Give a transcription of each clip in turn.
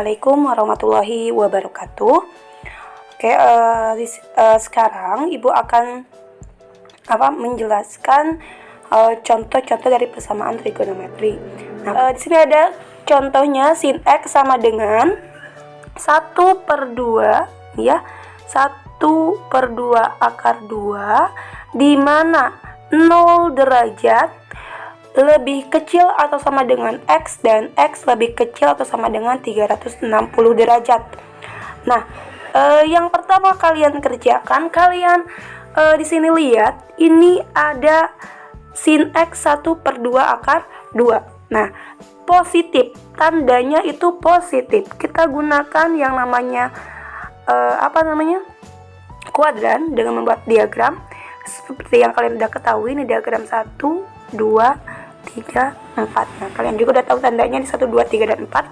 Assalamualaikum warahmatullahi wabarakatuh. Oke, sekarang Ibu akan menjelaskan contoh-contoh dari persamaan trigonometri. Nah, di sini ada contohnya sin X sama dengan 1/2 ya. 1/2 akar 2 di mana 0 derajat lebih kecil atau sama dengan X dan X lebih kecil atau sama dengan 360 derajat. Nah, yang pertama kalian kerjakan, kalian di sini lihat, ini ada sin X 1/2 akar 2. Nah, positif, tandanya itu positif. Kita gunakan yang namanya kuadran dengan membuat diagram. Seperti yang kalian sudah ketahui, ini diagram 1, 2, 3, 4. Nah, kalian juga udah tahu tandanya di 1, 2, 3, dan 4.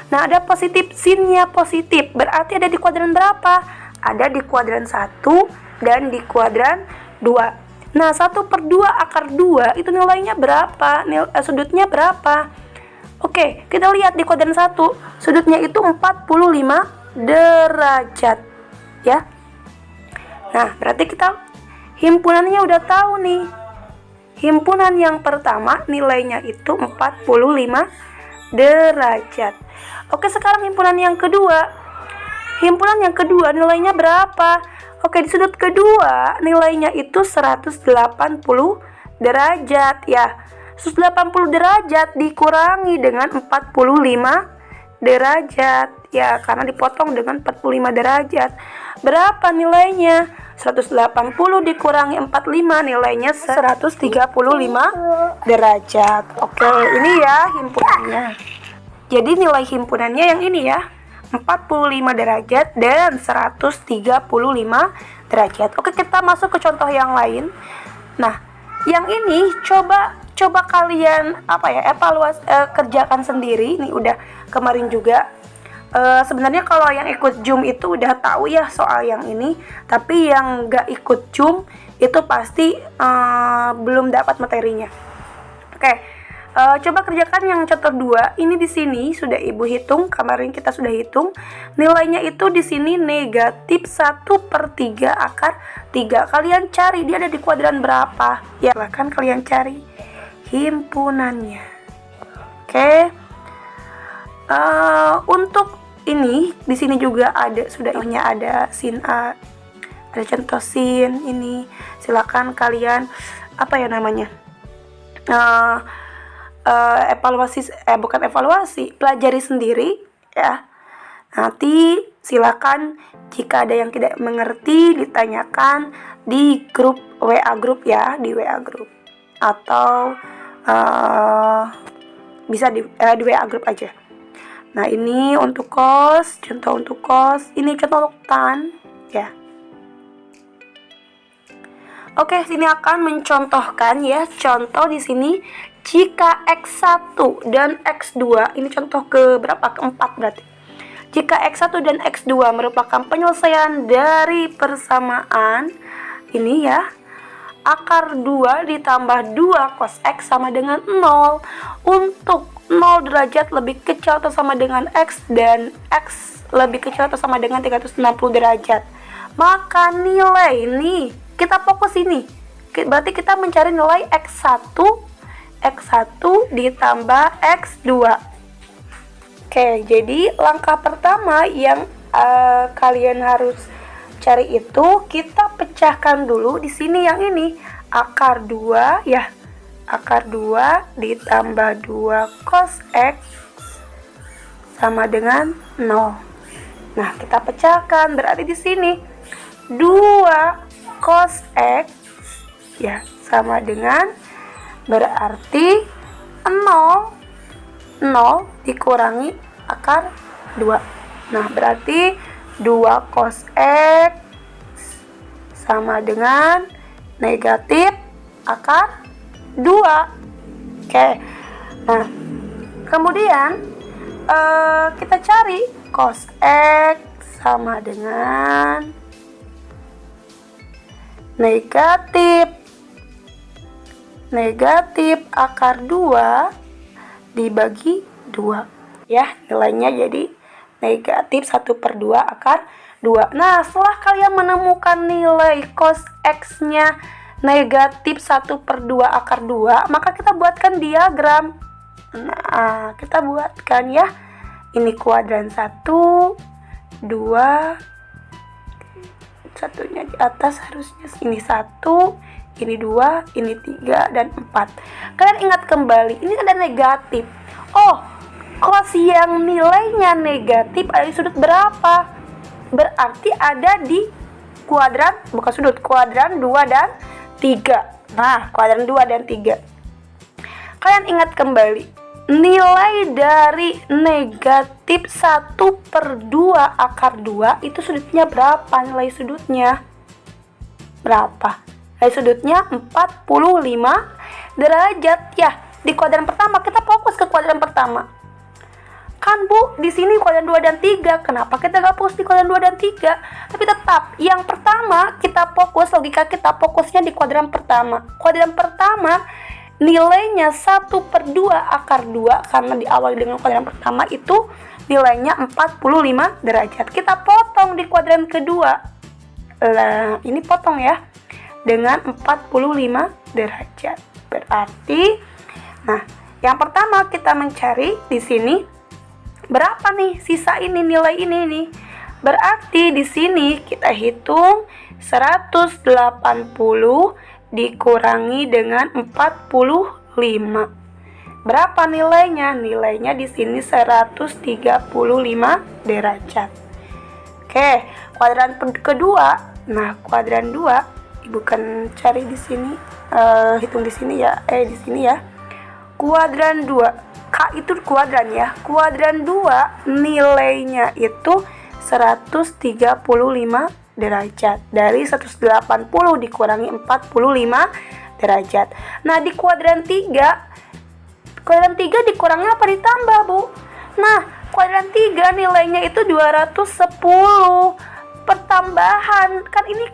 Nah, ada positif, sinnya positif. Berarti ada di kuadran berapa? Ada di kuadran 1 dan di kuadran 2. Nah, 1/2 akar 2 itu nilainya berapa? Sudutnya berapa? Oke, kita lihat di kuadran 1. Sudutnya itu 45 derajat. Ya. Nah, berarti kita himpunannya udah tahu nih. Himpunan yang pertama nilainya itu 45 derajat. Oke, sekarang himpunan yang kedua. Himpunan yang kedua nilainya berapa? Oke, di sudut kedua nilainya itu 180 derajat ya. 180 derajat dikurangi dengan 45 derajat ya, karena dipotong dengan 45 derajat. Berapa nilainya? 180 dikurangi 45 nilainya 135 derajat. Oke, ini ya himpunannya. Jadi nilai himpunannya yang ini ya, 45 derajat dan 135 derajat. Oke, kita masuk ke contoh yang lain. Nah, yang ini coba kalian evaluasi, kerjakan sendiri. Ini udah kemarin juga. Sebenarnya kalau yang ikut Zoom itu udah tahu ya soal yang ini, tapi yang nggak ikut Zoom itu pasti belum dapat materinya. Oke, coba kerjakan yang contoh 2. Ini di sini sudah Ibu hitung, kemarin kita sudah hitung. Nilainya itu di sini negatif 1/3 akar 3. Kalian cari dia ada di kuadran berapa? Ya, silahkan kalian cari himpunannya. Oke. Untuk ini di sini juga ada ada sin A, ada contoh sin ini. Silakan kalian pelajari sendiri ya. Nanti silakan jika ada yang tidak mengerti ditanyakan di grup WA grup ya, di WA grup atau bisa di WA grup aja. Nah, ini untuk cos, contoh untuk cos, ini contoh untuk tan ya. Oke, sini akan mencontohkan ya. Contoh di sini jika X1 dan X2, ini contoh ke berapa? Keempat berarti. Jika X1 dan X2 merupakan penyelesaian dari persamaan ini ya, akar 2 ditambah 2 cos X sama dengan 0. Untuk 0 derajat lebih kecil atau sama dengan X dan X lebih kecil atau sama dengan 360 derajat. Maka nilai ini, kita fokus ini. Berarti kita mencari nilai X1 ditambah X2. Oke, jadi langkah pertama yang kalian harus cari itu, kita pecahkan dulu di sini yang ini. Akar 2 ya. Akar 2 ditambah 2 cos X sama dengan 0. Nah, kita pecahkan, berarti di sini 2 cos X ya sama dengan, berarti 0 dikurangi akar 2. Nah, berarti 2 cos X sama dengan negatif akar 2. Oke. Nah, kemudian kita cari cos X sama dengan negatif akar 2 dibagi 2 ya, nilainya jadi negatif 1/2 akar 2. Nah, setelah kalian menemukan nilai cos X-nya negatif 1/2 akar 2, maka kita buatkan diagram. Nah, kita buatkan ya. Ini kuadran 1, 2, satunya di atas harusnya ini 1, ini 2, ini 3, dan 4. Kalian ingat kembali, ini ada negatif. Oh, cos yang nilainya negatif ada di sudut berapa? Berarti ada di kuadran, bukan sudut, kuadran 2 dan 3. Nah, kuadran 2 dan 3. Kalian ingat kembali, nilai dari negatif 1/2 akar 2 itu sudutnya berapa? Nilai sudutnya berapa? Nilai sudutnya 45 derajat ya. Di kuadran pertama, kita fokus ke kuadran pertama. Kan Bu, di sini kuadran 2 dan 3. Kenapa kita gak fokus di kuadran 2 dan 3? Tapi tetap, yang pertama kita fokus, logika kita fokusnya di kuadran pertama. Kuadran pertama nilainya 1/2 akar 2, karena diawali dengan kuadran pertama itu nilainya 45 derajat. Kita potong di kuadran kedua. Lah, ini potong ya, dengan 45 derajat. Berarti, nah, yang pertama kita mencari di sini berapa nih sisa ini, nilai ini nih. Berarti di sini kita hitung 180 dikurangi dengan 45. Berapa nilainya? Nilainya di sini 135 derajat. Oke, kuadran kedua. Nah, kuadran 2 Ibu kan cari di sini, hitung di sini ya. Di sini ya. Kuadran 2. K itu kuadran ya. Kuadran 2 nilainya itu 135 derajat. Dari 180 dikurangi 45 derajat. Nah, di kuadran 3 dikurangi apa ditambah, Bu? Nah, kuadran 3 nilainya itu 210. Pertambahan, kan ini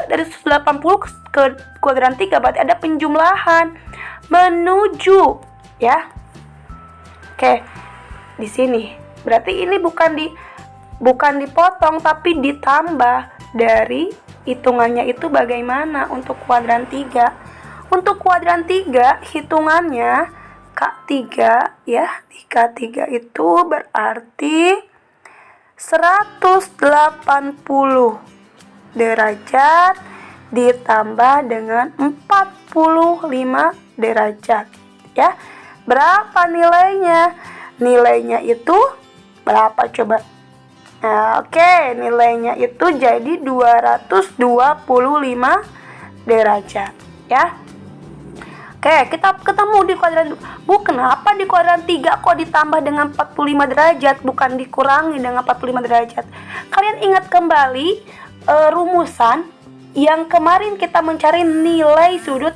dari 180 ke kuadran 3, berarti ada penjumlahan menuju ya. Oke, di sini berarti ini bukan dipotong tapi ditambah. Dari hitungannya itu bagaimana untuk kuadran 3? Untuk kuadran 3 hitungannya K3 ya. Di K3 itu berarti 180 derajat ditambah dengan 45 derajat ya. Berapa nilainya? Nilainya itu berapa coba? Nah, oke, nilainya itu jadi 225 derajat ya. Oke, kita ketemu di kuadran 2. Bu, kenapa di kuadran 3 kok ditambah dengan 45 derajat bukan dikurangi dengan 45 derajat? Kalian ingat kembali rumusan yang kemarin kita mencari nilai sudut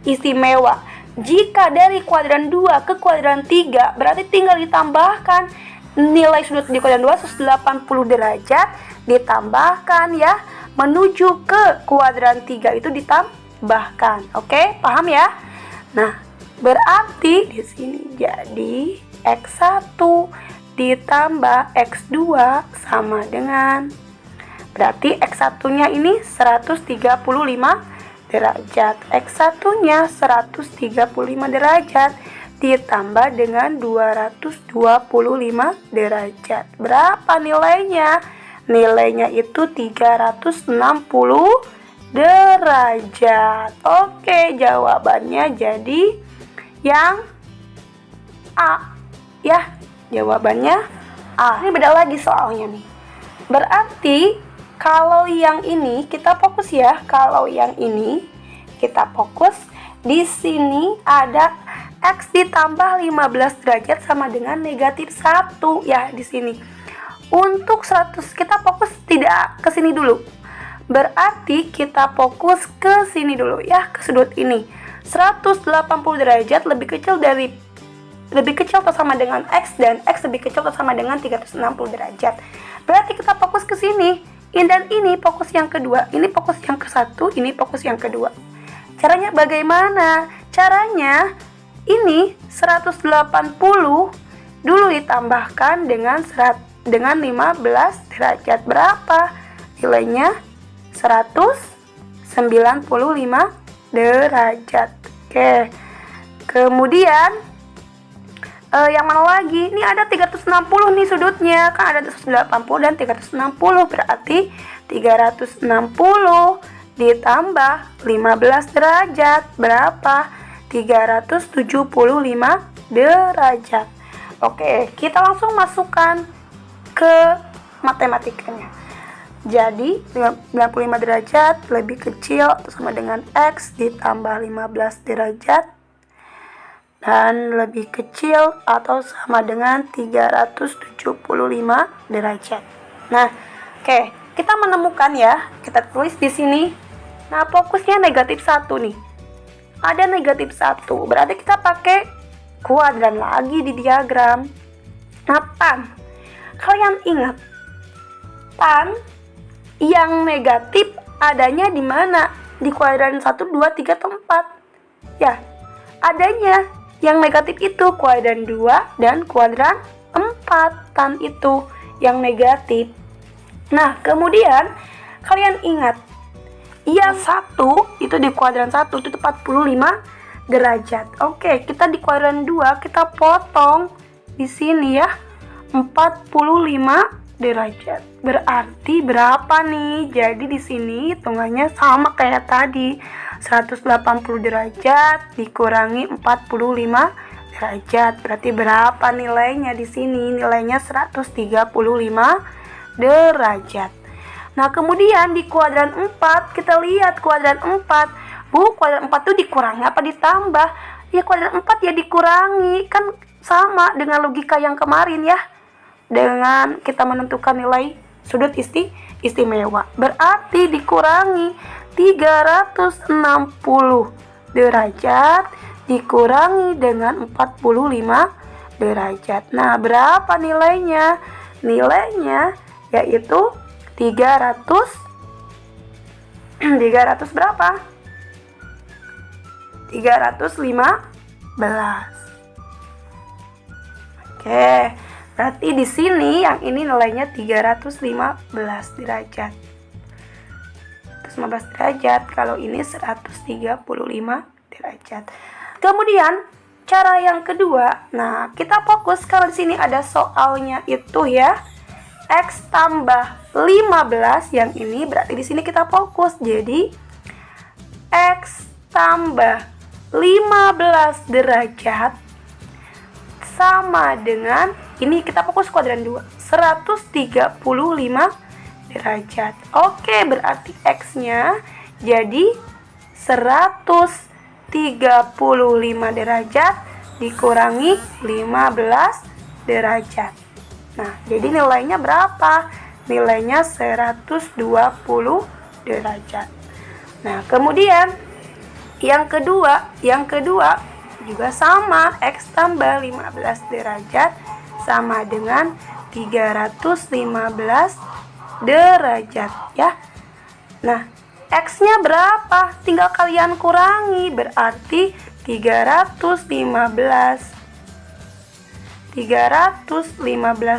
istimewa. Jika dari kuadran 2 ke kuadran 3, berarti tinggal ditambahkan nilai sudut di kuadran 2 180 derajat ditambahkan ya, menuju ke kuadran 3 itu ditambahkan. Oke, paham ya? Nah, berarti di sini jadi X1 ditambah X2 sama dengan, berarti X1-nya ini 135 derajat. X1-nya 135 derajat ditambah dengan 225 derajat. Berapa nilainya? Nilainya itu 360 derajat. Oke, jawabannya jadi yang A. Ya, jawabannya A. Ini beda lagi soalnya nih. Berarti kalau yang ini kita fokus ya. Kalau yang ini kita fokus, di sini ada X ditambah 15 derajat sama dengan negatif 1 ya di sini. Untuk 100 kita fokus tidak ke sini dulu. Berarti kita fokus ke sini dulu ya, ke sudut ini. 180 derajat lebih kecil atau sama dengan X, dan X lebih kecil atau sama dengan 360 derajat. Berarti kita fokus ke sini. Dan ini fokus yang kedua. Ini fokus yang ke satu, ini fokus yang kedua. Caranya bagaimana? Caranya ini 180 dulu ditambahkan dengan dengan 15 derajat. Berapa? Nilainya 195 derajat. Oke. Kemudian yang mana lagi? Ini ada 360 nih sudutnya. Kan ada 180 dan 360. Berarti 360 ditambah 15 derajat. Berapa? 375 derajat. Oke, kita langsung masukkan ke matematikanya. Jadi 95 derajat lebih kecil atau sama dengan X ditambah 15 derajat dan lebih kecil atau sama dengan 375 derajat. Nah, oke, kita menemukan ya, kita tulis di sini. Nah, fokusnya negatif 1 nih. Ada negatif 1, berarti kita pakai kuadran lagi di diagram. Nah, pan, kalian ingat, pan yang negatif adanya di mana? Di kuadran 1, 2, 3, atau 4? Ya, adanya yang negatif itu kuadran 2 dan kuadran 4. Tan itu yang negatif. Nah, kemudian kalian ingat, yang 1 itu di kuadran 1 itu 45 derajat. Oke, kita di kuadran 2 kita potong di sini ya. 45 derajat. Berarti berapa nih? Jadi di sini hitungannya sama kayak tadi. 180 derajat dikurangi 45 derajat. Berarti berapa nilainya di sini? Nilainya 135 derajat. Nah, kemudian di kuadran 4 kita lihat kuadran 4. Bu, kuadran 4 itu dikurangi apa ditambah? Ya kuadran 4 ya dikurangi. Kan sama dengan logika yang kemarin ya. Dengan kita menentukan nilai sudut istimewa. Berarti dikurangi 360 derajat dikurangi dengan 45 derajat. Nah, berapa nilainya? Nilainya yaitu 300 berapa? 315. Oke. Berarti di sini yang ini nilainya 315 derajat. 115 derajat, kalau ini 135 derajat. Kemudian cara yang kedua, nah kita fokus kalau di sini ada soalnya itu ya. X tambah 15 yang ini berarti di sini kita fokus. Jadi X tambah 15 derajat sama dengan ini kita fokus kuadran 2, 135 derajat. Oke, berarti X-nya jadi 135 derajat dikurangi 15 derajat. Nah, jadi nilainya berapa? Nilainya 120 derajat. Nah, kemudian yang kedua juga sama, X tambah 15 derajat sama dengan 315 derajat ya. Nah, X-nya berapa? Tinggal kalian kurangi, berarti 315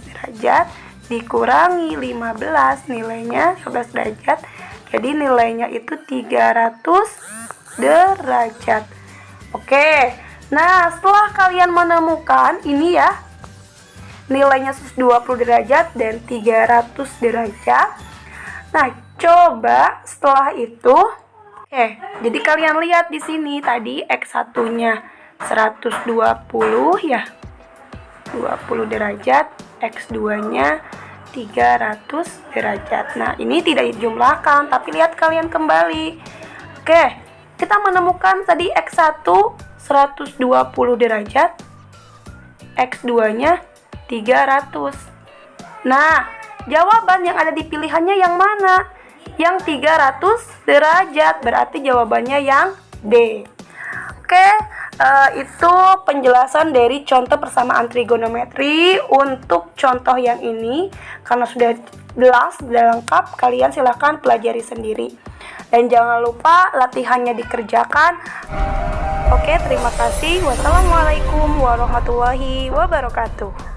derajat dikurangi 15, nilainya 11 derajat. Jadi nilainya itu 300 derajat. Oke. Nah, setelah kalian menemukan ini ya, nilainya 120 derajat dan 300 derajat. Nah, coba setelah itu jadi kalian lihat di sini tadi X1-nya 120 ya. 20 derajat, X2-nya 300 derajat. Nah, ini tidak dijumlahkan, tapi lihat kalian kembali. Oke, kita menemukan tadi X1 120 derajat, X2-nya 300. Nah, jawaban yang ada di pilihannya yang mana? Yang 300 derajat, berarti jawabannya yang D. Oke, itu penjelasan dari contoh persamaan trigonometri. Untuk contoh yang ini, karena sudah jelas dan lengkap, kalian silahkan pelajari sendiri. Dan jangan lupa latihannya dikerjakan. Oke, terima kasih. Wassalamualaikum warahmatullahi wabarakatuh.